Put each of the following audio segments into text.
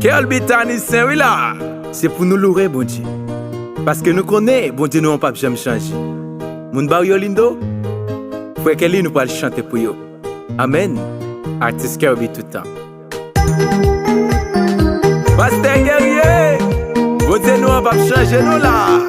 Quel bitanicien, oui là, c'est pour nous louer, bon Dieu. Parce que nous connaissons, bon Dieu, nous n'avons pas jamais changé. Moun barrio lindo, faut que nous pas chanter pour eux. Amen. Artiste Kirby tout le temps. Pasteur guerrier, bon Dieu, nous n'avons pas changé, nous là.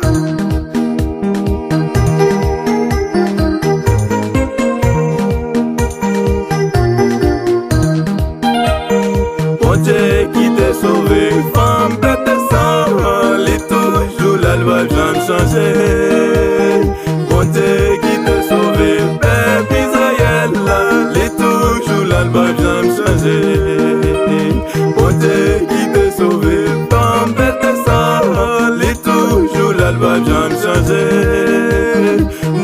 Bon Dieu qui t'a sauvé, femme bête sang, les toujours la loi jamais changé. Bon Dieu qui t'a sauvé, peuple Israël, les toujours la loi jamais changé. Bon Dieu qui t'a sauvé, femme bête sang, les toujours la loi jamais changé.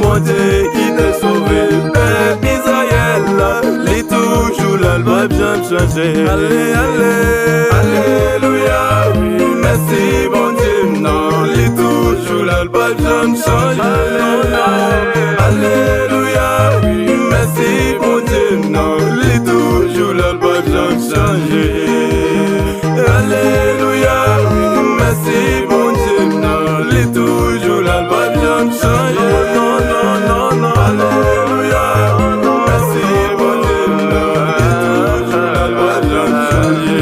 Bon Dieu qui t'a sauvé, peuple Israël, les toujours la loi jamais changé. Allez, allez, alléluia, oui, merci bon Dieu, non, les toujours la loi jamais changé. Alléluia, oui, merci bon Dieu, non, les toujours la loi jamais changé. Alléluia, oui, merci bon Dieu, non, les toujours la loi jamais changé. Non, non, non, non, alléluia, merci bon Dieu, non, les toujours la loi jamais changé.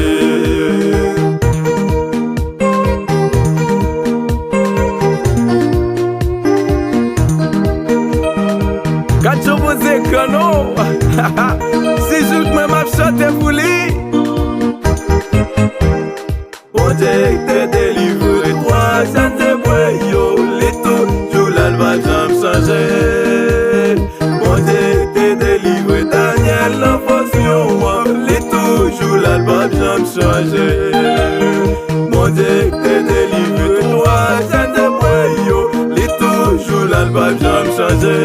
Quand je vous ai connu, si je me m'a chanté pour lui, bon Dieu t'a délivré, toi j'en te voyons, les toujours la loi jamais changé. Bon Dieu t'a délivré, Daniel l'enfant, les toujours la loi jamais changé. Bon Dieu t'a délivré, toi j'en te voyons, les toujours la loi jamais changé.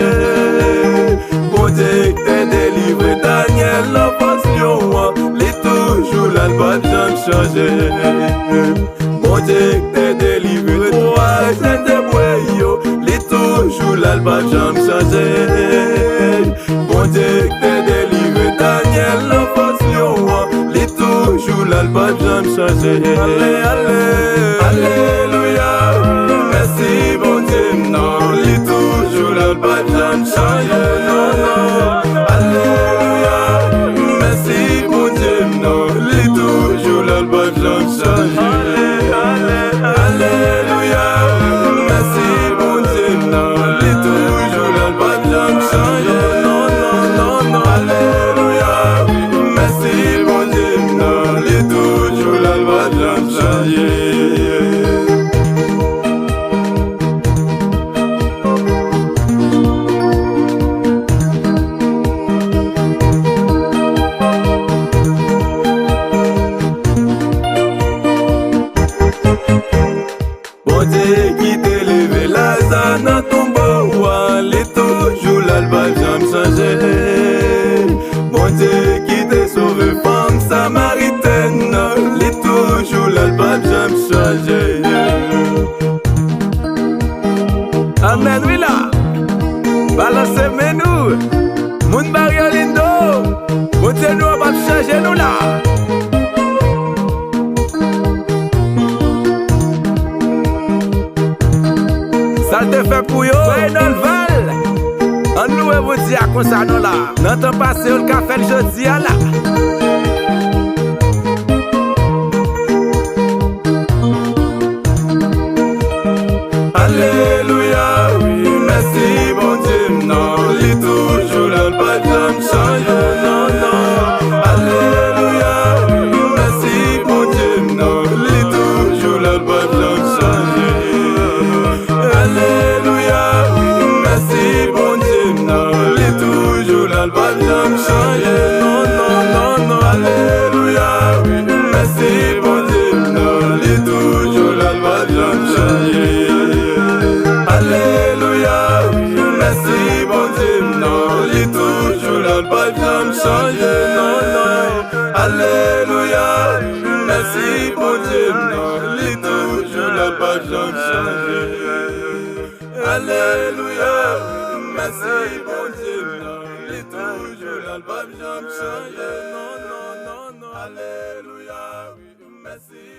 Bon Dieu t'a délivré, Daniel l'enfant, les toujours la loi jamais changé. Bon Dieu t'a délivré, toi j'en te voyons, les toujours la loi jamais changé. Bon Dieu t'a délivré, Daniel l'enfant, les toujours la loi jamais changé. Allez, allez, alléluia, merci bon Dieu, non, les toujours la loi jamais changé. Non, non, alléluia, merci bon Dieu, non, les toujours la loi jamais changé. Alléluia, merci bon Dieu, non, les toujours la loi jamais changé. Non, non, non, non, alléluia, merci bon Dieu, non, les toujours la loi jamais changé. Bon Dieu qui t'a levé Lazare dans ton bois, les toujours la loi jamais changé. Bon Dieu qui t'a sauvé femme samaritaine, les toujours la loi jamais changé. Amen, oui là, balancez nous, moun barrio lindo, bon Dieu nous va changer nous là. Ça te fait pour yo, ouais dans le val. On nous vous dire comme ça nous là. N'entend pas c'est le café le jeudi là. Alléluia, oui, merci bon Dieu, non, les toujours la loi jamais changé. Non, non, alléluia, oui, merci bon Dieu, non, les toujours la loi jamais changé. Alléluia, oui, merci bon Dieu, non, les toujours la loi jamais changé. Non, non, non, non, alléluia, oui, merci bon Dieu, non, les toujours la loi jamais changé. Alléluia, oui, merci bon Dieu, non, les toujours la loi jamais changé. Non, non, alléluia, oui, merci bon Dieu, non, les toujours la loi jamais changé. Alléluia, merci bon Dieu, non, les toujours la loi jamais changé. Non, non, non, non, alléluia, oui, merci.